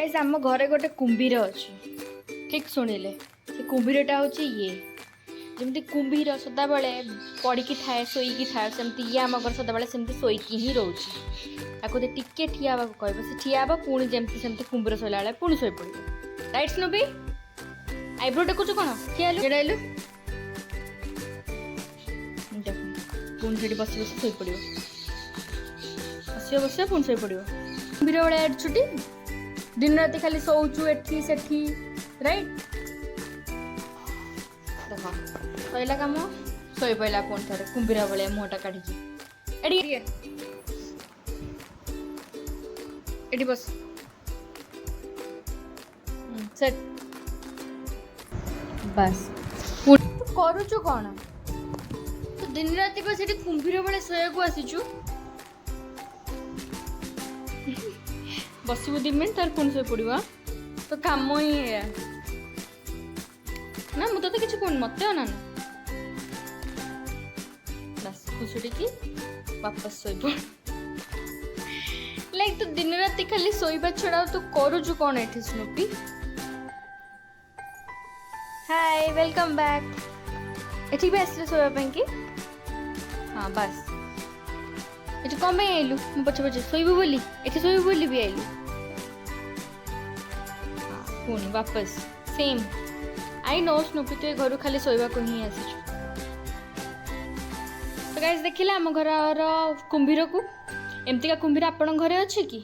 guys आम घरे गोटे कुंभीर अच्छी ठीक शुणिले से कुंभीरटा हूँ ये जमी कुंभीर सदा बेले पड़ी थाए शोईकी थाए सेमती ये आम घर सदा बेले सेमती शोईकी ही रोचे आपको टिके ठिया कह से ठिया पुणी जमती सेमती कुंभीर शोला बेले पुणी शोई पड़ो राइट स्नोपी आईब्रो टेकुच कौन ठिया हेलु देख पुणी से बस बस शोई पड़ो बस बस पुणी शोई पड़ो कुंभीर भाया छुट्टी दिन राति खाली शोचु एठी सेठी राइट देख सैला कम शोई पड़ा पुणी थे कुंभीर भाया मुहटा काढ़ी एटी बस सेट बस तू करुचु कौन तू दिन राति को सेठी कुंभीर भाया शोया को आसीचु बसबू 2 मिनट तार पुणी शोई पड़ा तो कम ही है ना मुझे तो किसी कौन मत ना बस खुशुड़ी की वापस शोई पड़ लाइक तू दिन राति खाली शोइबा छड़ा तू करुचु कौन एठी स्नूपी हाय वेलकम बैक एठी भी आसले शोया ପାଇଁ कि हाँ बस एठी कौन ପାଇଁ आइलु मु पछे पछे शोइबु बोली एठी शोइबु बोली भी आइलु पुणी वापस सेम आई नो स्नूपी तो ये घर खाली शोइबा को ही आसी तो गाइस देखिला आम घर कुंभीर को एमती का कुंभीर आपण घरे अच्छे कि